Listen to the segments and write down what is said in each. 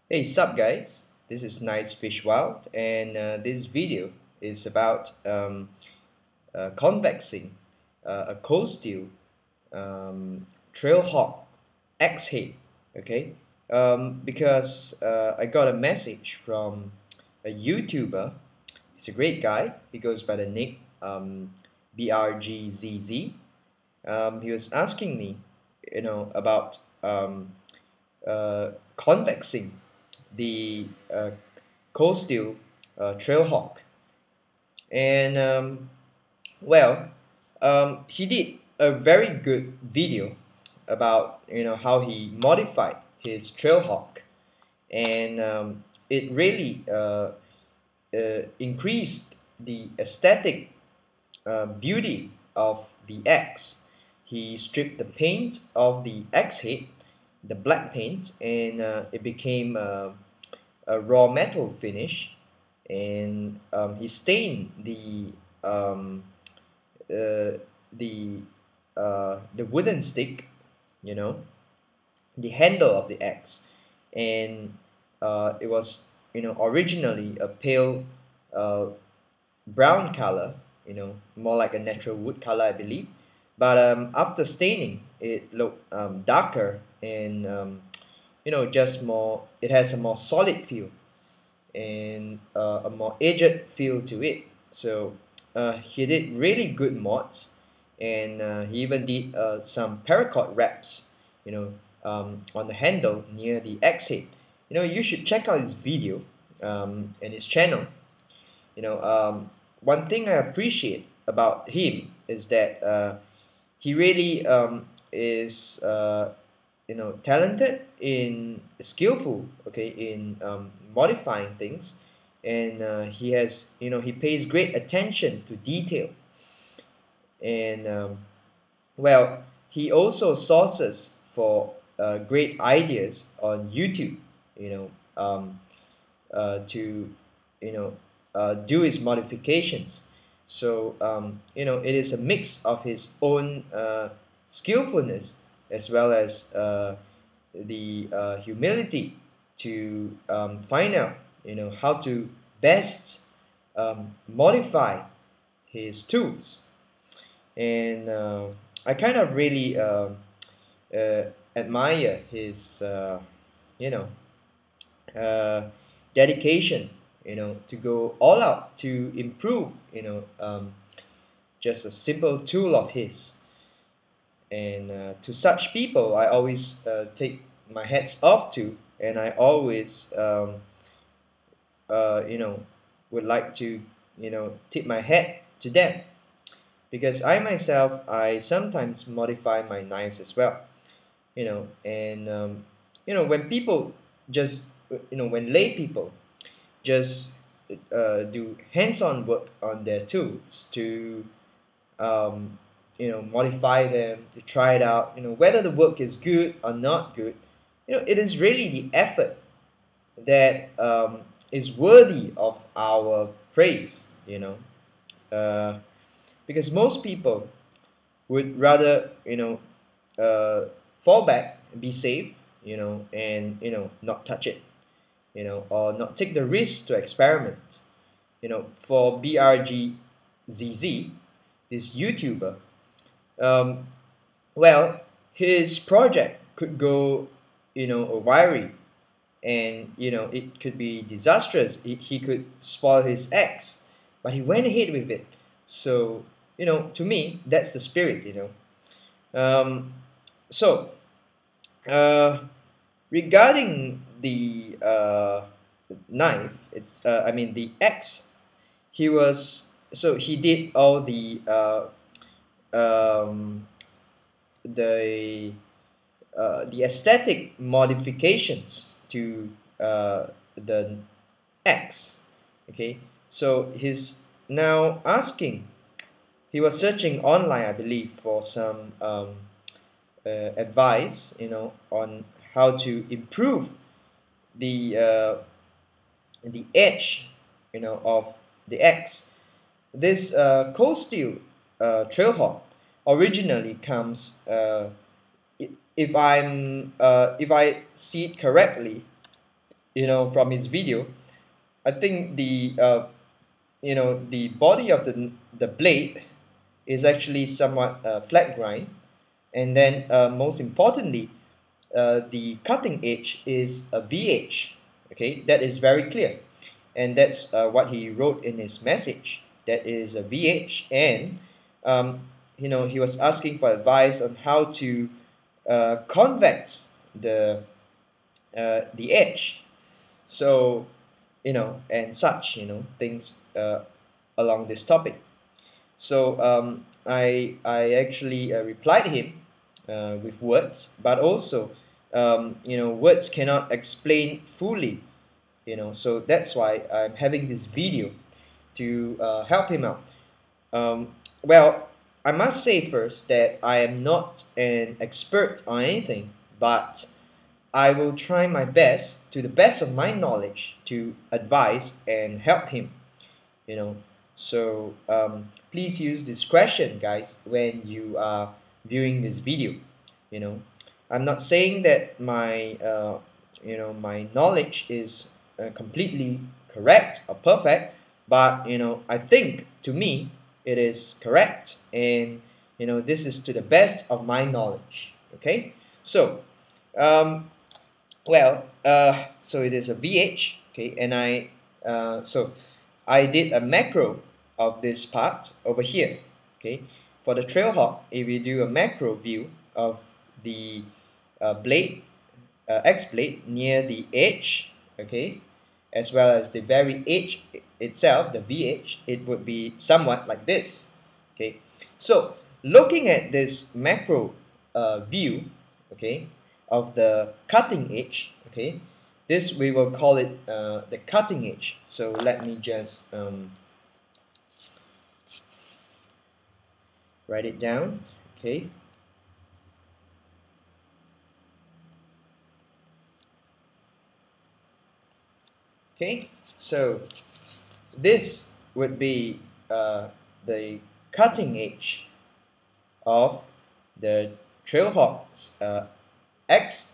Hey, sup guys? This is knivesfishwild, and this video is about convexing a cold steel trailhawk X head. Okay, because I got a message from a YouTuber. He's a great guy. He goes by the nick BRGZZ. He was asking me, about convexing the cold steel trailhawk, and he did a very good video about how he modified his trailhawk, and it really increased the aesthetic beauty of the X. He stripped the paint of the X head, the black paint, and it became a raw metal finish. And he stained um, uh, the the wooden stick, you know, the handle of the X, and it was originally a pale uh, brown color, more like a natural wood color, I believe. But after staining, it looked darker and just more. It has a more solid feel and a more aged feel to it. So he did really good mods, and he even did some paracord wraps, on the handle near the X head. You should check out his video and his channel. One thing I appreciate about him is that he really is talented in skillful, okay, in modifying things, and he pays great attention to detail, and he also sources for great ideas on YouTube, you know to do his modifications. So it is a mix of his own skillfulness as well as the humility to find out how to best modify his tools. And I kind of really admire his you know uh, dedication, to go all out to improve, just a simple tool of his. And to such people, I always take my hats off to, and I always, uh, you know, would like to, tip my hat to them, because I myself, I sometimes modify my knives as well, and when people just, when lay people just do hands-on work on their tools to modify them, to try it out, whether the work is good or not good. It is really the effort that is worthy of our praise, uh, because most people would rather fall back, be safe, and not touch it, or not take the risk to experiment. For BRGZZ, this YouTuber, um, well, his project could go, wiry, and it could be disastrous. He could spoil his ex, but he went ahead with it. So to me, that's the spirit. Um, so uh, regarding the knife, I mean the X. He did all um, the the aesthetic modifications to the X. Okay, so he's now asking. He was searching online, I believe, for some advice, on how to improve the edge, of the X. This cold steel trailhawk originally comes, if I see it correctly, from his video, I think the body of the blade is actually somewhat flat grind, and then most importantly, the cutting edge is a VH. Okay, that is very clear, and that's what he wrote in his message. That is a VH, and he was asking for advice on how to convex the edge. So, and such, things along this topic. So I actually replied him with words, but also words cannot explain fully. So that's why I'm having this video to help him out. Well, I must say first that I am not an expert on anything, but I will try my best, to the best of my knowledge, to advise and help him. So please use discretion, guys, when you are viewing this video. I'm not saying that my knowledge is completely correct or perfect, but I think, to me, it is correct, and this is to the best of my knowledge. Okay, so so it is a VH. Okay, and I did a macro of this part over here. Okay, for the trailhawk, if you do a macro view of the blade, X blade near the edge, okay, as well as the very edge itself, the VH, it would be somewhat like this. Okay, so looking at this macro view, okay, of the cutting edge, okay, this we will call it the cutting edge. So let me just write it down. Okay, so this would be the cutting edge of the trailhawk's X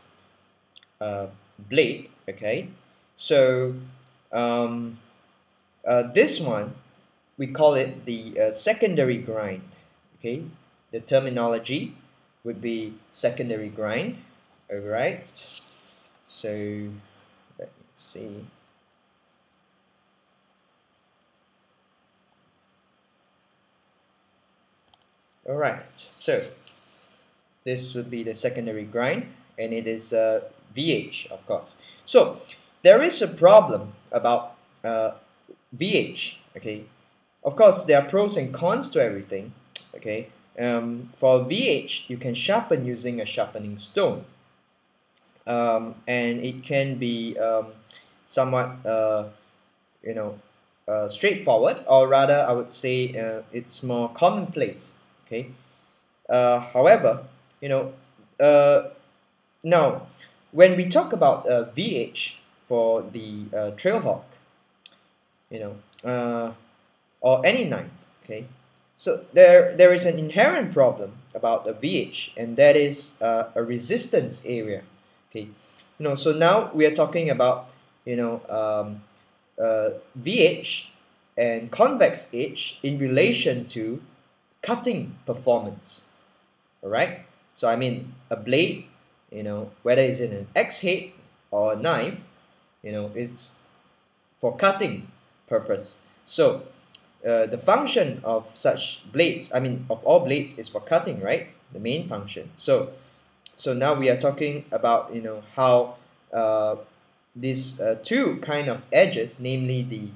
blade. Okay, so this one, we call it the secondary grind. Okay, the terminology would be secondary grind. Alright, so let me see. Alright, so this would be the secondary grind, and it is VH, of course. So there is a problem about VH. Okay, of course there are pros and cons to everything. Okay, for VH, you can sharpen using a sharpening stone, and it can be somewhat straightforward, or rather I would say it's more commonplace. Okay, however, now when we talk about VH for the trailhawk, or any knife, okay, so there is an inherent problem about a VH, and that is a resistance area. Okay, so now we are talking about VH and convex edge in relation to cutting performance. Alright, so I mean a blade, whether it's in an X head or a knife, it's for cutting purpose. So the function of such blades, I mean of all blades, is for cutting, right? The main function. So now we are talking about how these two kind of edges, namely the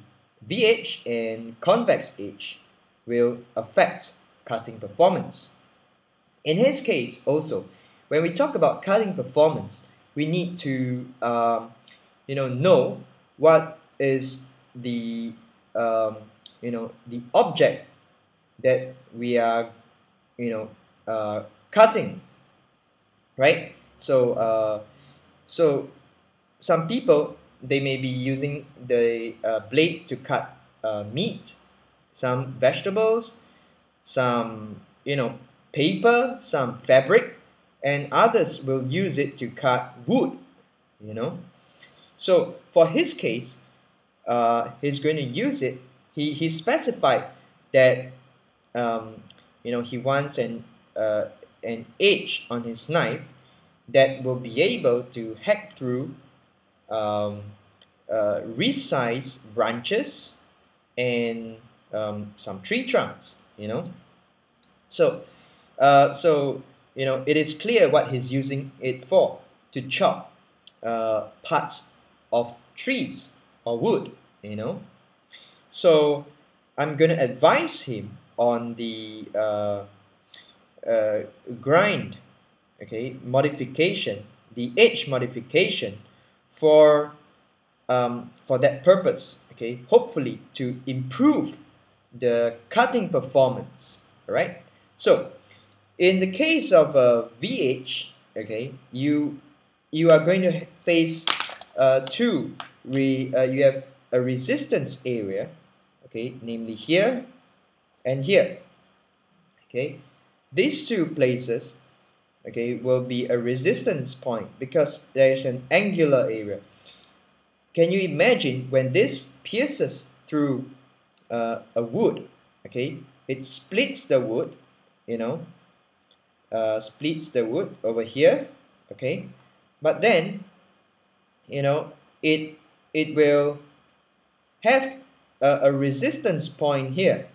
VH and convex edge, will affect cutting performance. In his case also, when we talk about cutting performance, we need to know what is the the object that we are cutting, right? So some people, they may be using the blade to cut meat, some vegetables, some paper, some fabric, and others will use it to cut wood. So for his case, he's going to use it. He specified that he wants an edge on his knife that will be able to hack through um, resize branches and some tree trunks. So it is clear what he's using it for, to chop parts of trees or wood. So I'm going to advise him on the grind, modification, the edge modification for that purpose. Hopefully to improve the cutting performance. All right. So in the case of a VH, you are going to face you have a resistance area, namely here and here. These two places, will be a resistance point because there is an angular area. Can you imagine when this pierces through a wood? It splits the wood, splits the wood over here. But then it will have a resistance point here.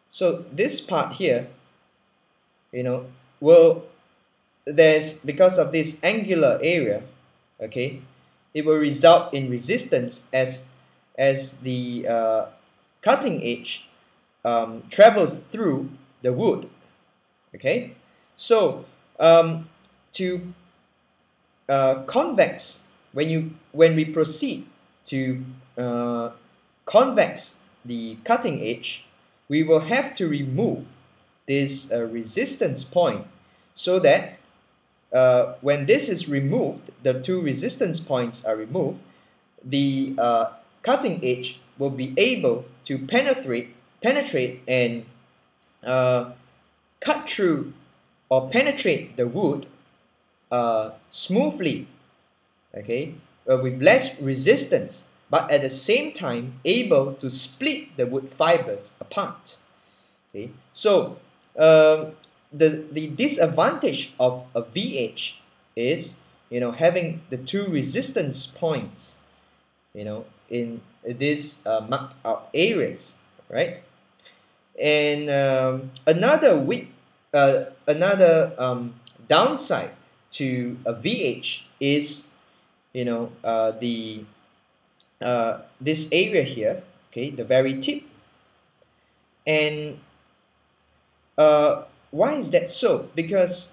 So this part here, because of this angular area, it will result in resistance as the cutting edge travels through the wood. So to convex, when we proceed to convex the cutting edge, we will have to remove this resistance point, so that when this is removed, the two resistance points are removed, the cutting edge will be able to penetrate and cut through or penetrate the wood smoothly, with less resistance, but at the same time able to split the wood fibers apart. So the disadvantage of a VH is having the two resistance points in these marked out areas, right? And another downside to a VH is this area here, the very tip. And why is that so? Because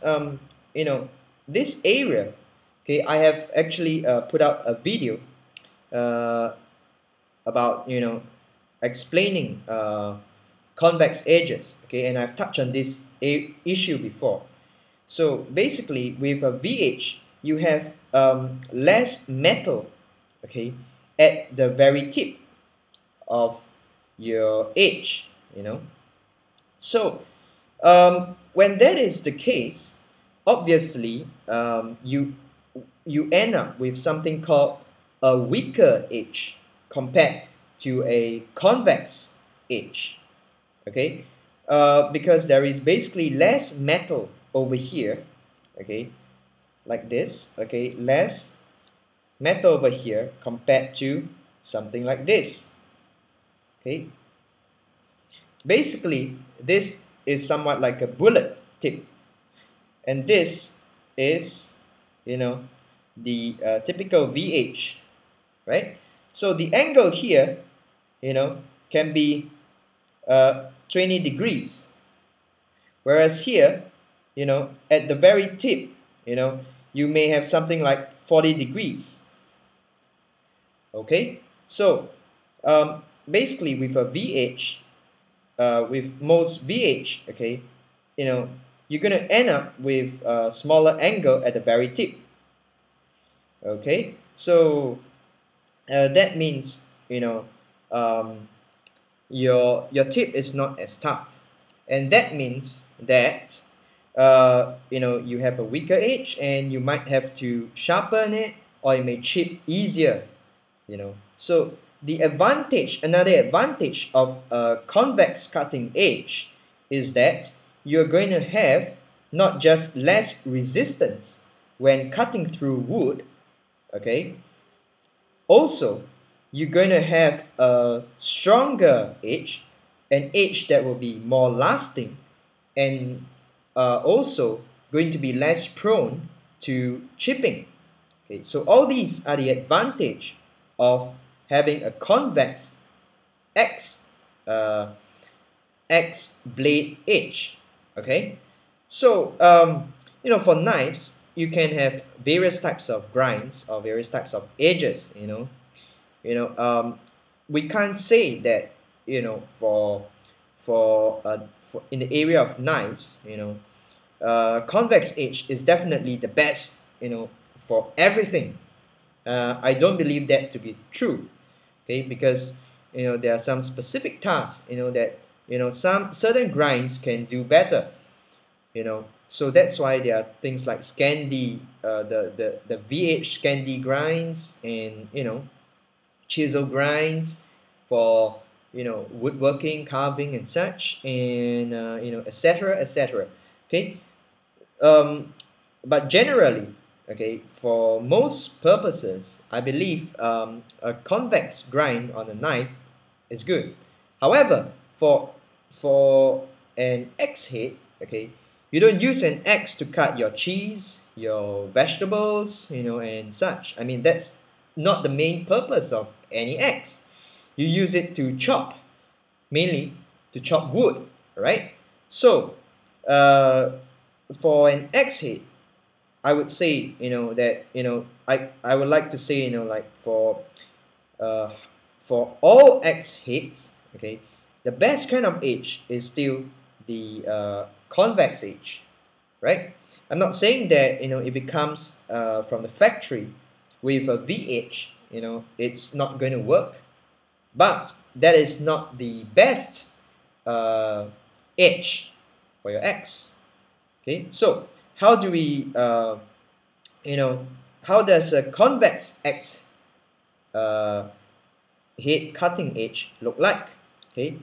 this area, I have actually put out a video about explaining convex edges, and I've touched on this issue before. So basically, with a VH, you have less metal, at the very tip of your edge, So when that is the case, obviously you end up with something called a weaker edge compared to a convex edge, because there is basically less metal over here, like this, less metal over here compared to something like this. Basically this is somewhat like a bullet tip, and this is the typical VH, right? So the angle here can be 20 degrees, whereas here at the very tip you may have something like 40 degrees. So basically with a VH, with most VH, you're going to end up with a smaller angle at the very tip. So that means your tip is not as tough, and that means that you have a weaker edge, and you might have to sharpen it or it may chip easier, you know. So the advantage, another advantage of a convex cutting edge is that you're going to have not just less resistance when cutting through wood, okay, also you're going to have a stronger edge, an edge that will be more lasting, and also going to be less prone to chipping. Okay, so all these are the advantage of having a convex X uh, X blade edge. Okay, so you know, for knives you can have various types of grinds or various types of edges. We can't say that, you know, for in the area of knives, you know, convex edge is definitely the best, you know, for everything. I don't believe that to be true, okay, because, you know, there are some specific tasks, you know, that, you know, some certain grinds can do better, you know, so that's why there are things like Scandi, the VH Scandi grinds, and, you know, chisel grinds for, you know, woodworking, carving, and such, and you know, etc., etc. Okay, but generally, okay, for most purposes, I believe a convex grind on a knife is good. However, for an X head, okay, you don't use an axe to cut your cheese, your vegetables, you know, and such. I mean, that's not the main purpose of any axe. You use it to chop, mainly to chop wood, right? So, for an axe head, I would say, you know, that, you know, I would like to say, you know, like uh, for all axe heads, okay, the best kind of edge is still the convex edge, right? I'm not saying that, you know, if it comes from the factory with a VH, you know, it's not going to work, but that is not the best edge for your axe. Okay, so how do we, you know, how does a convex axe head cutting edge look like? Okay,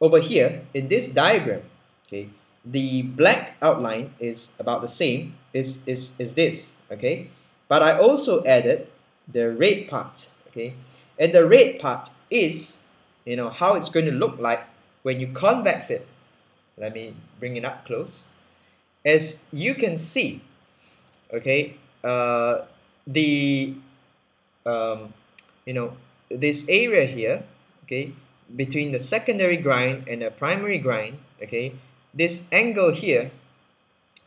over here in this diagram, okay, the black outline is about the same, is this, okay, but I also added the red part, okay, and the red part is, you know, how it's going to look like when you convex it. Let me bring it up close. As you can see, okay, the you know, this area here, okay, between the secondary grind and the primary grind, okay, this angle here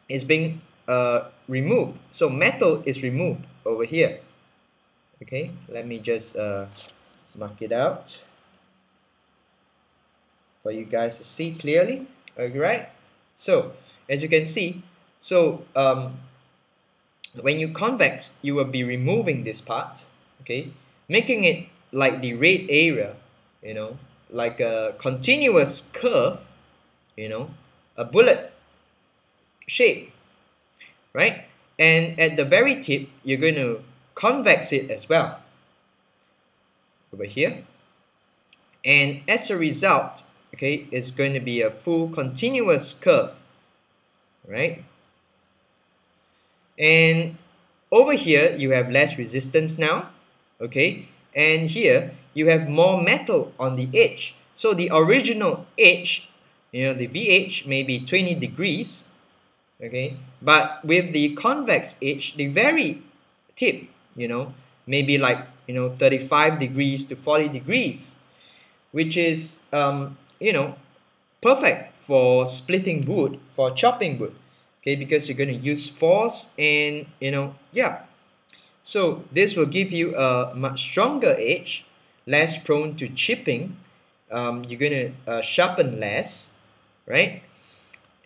is being removed. So metal is removed over here. Okay, let me just mark it out for you guys to see clearly. Alright, so as you can see, so when you convex, you will be removing this part, okay, making it like the red area, you know, like a continuous curve, you know, a bullet shape, right? And at the very tip, you're going to convex it as well over here, and as a result, okay, it's going to be a full continuous curve, right? And over here you have less resistance now, okay, and here you have more metal on the edge. So the original edge, you know, the VH may be 20 degrees, okay, but with the convex edge, the very tip, you know, maybe like, you know, 35 degrees to 40 degrees, which is you know, perfect for splitting wood, for chopping wood, okay, because you're going to use force, and, you know, yeah, so this will give you a much stronger edge, less prone to chipping. You're going to sharpen less, right?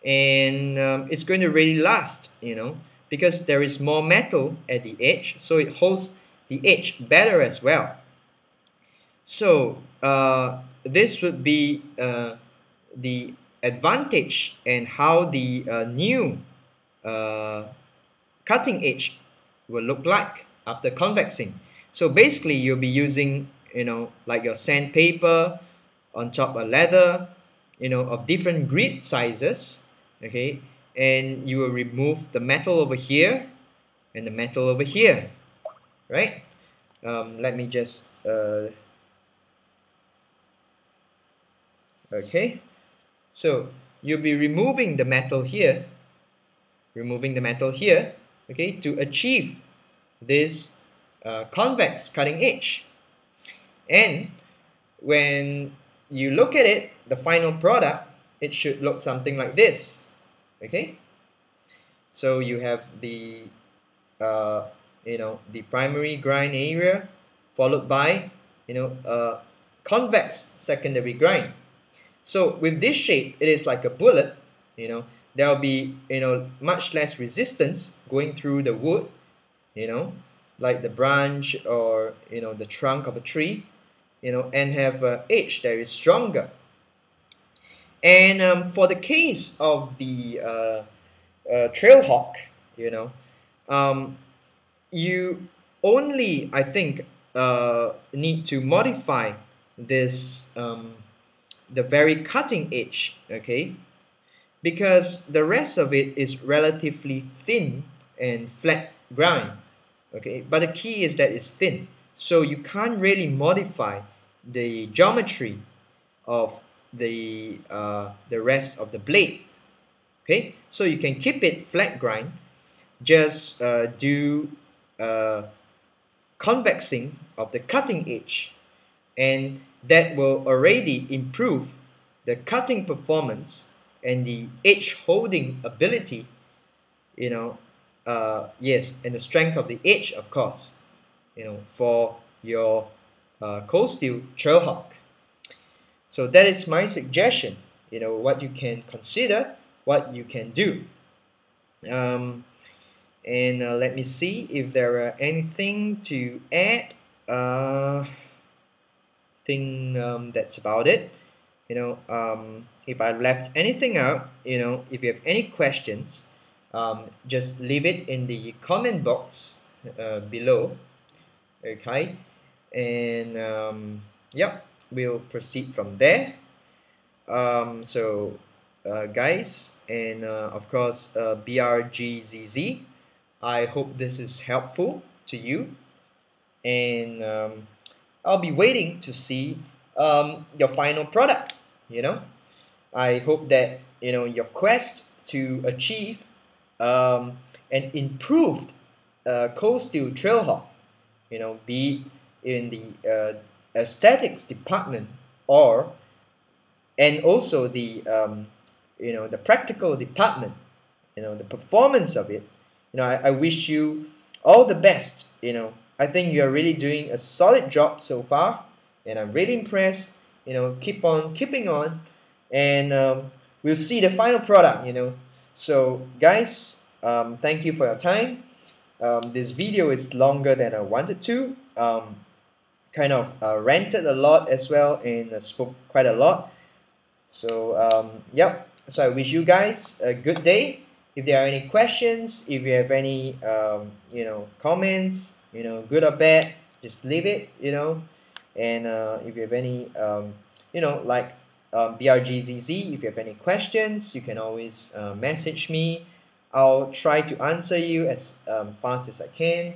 And it's going to really last, you know, because there is more metal at the edge, so it holds the edge better as well. So this would be the advantage and how the new cutting edge will look like, after convexing. So basically you'll be using, you know, like your sandpaper on top of leather, you know, of different grit sizes, okay, and you will remove the metal over here and the metal over here, right? Let me just okay, so you'll be removing the metal here, okay, to achieve this convex cutting edge. And when you look at it, the final product, it should look something like this, okay? So you have the you know, the primary grind area followed by, you know, convex secondary grind. So with this shape, it is like a bullet, you know, there will be, you know, much less resistance going through the wood, you know, like the branch or, you know, the trunk of a tree, you know, and have an edge that is stronger. And for the case of the trailhawk, you know, you only, I think, need to modify this the very cutting edge, okay, because the rest of it is relatively thin and flat grind, okay, but the key is that it's thin, so you can't really modify the geometry of the rest of the blade, okay, so you can keep it flat grind, just do convexing of the cutting edge, and that will already improve the cutting performance and the edge holding ability, you know, yes, and the strength of the edge, of course, you know, for your cold steel trailhawk. So that is my suggestion, you know, what you can consider, what you can do. And let me see if there are anything to add. That's about it. You know, if I left anything out, you know, if you have any questions, just leave it in the comment box below, okay, and yep, we'll proceed from there. So guys, and of course BRGZZ, I hope this is helpful to you, and I'll be waiting to see your final product. You know, I hope that, you know, your quest to achieve an improved cold steel trailhawk, you know, be it in the aesthetics department or and also the you know, the practical department, you know, the performance of it. You know, I wish you all the best. You know, I think you are really doing a solid job so far, and I'm really impressed. You know, keep on keeping on, and we'll see the final product. You know, so guys, thank you for your time. This video is longer than I wanted to. Kind of ranted a lot as well, and spoke quite a lot. So yep. So I wish you guys a good day. If there are any questions, if you have any you know, comments, you know, good or bad, just leave it, you know. And if you have any you know, like BRGZZ, if you have any questions, you can always message me. I'll try to answer you as fast as I can.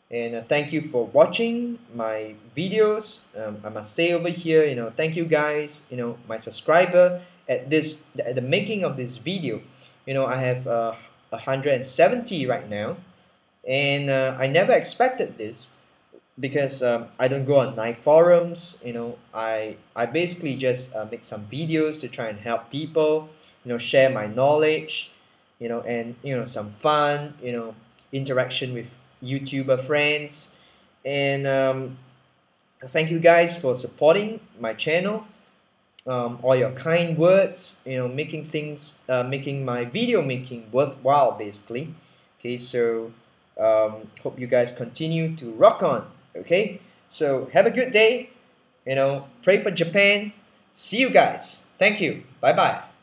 And thank you for watching my videos. I must say over here, you know, thank you guys, you know, my subscriber at the making of this video. You know, I have 170 right now, and I never expected this, because I don't go on knife forums. You know, I basically just make some videos to try and help people, you know, share my knowledge, you know, and, you know, some fun, you know, interaction with YouTuber friends. And thank you guys for supporting my channel, all your kind words, you know, making things, making my video making worthwhile, basically. Okay, so hope you guys continue to rock on. Okay, so have a good day, you know, pray for Japan. See you guys. Thank you. Bye bye.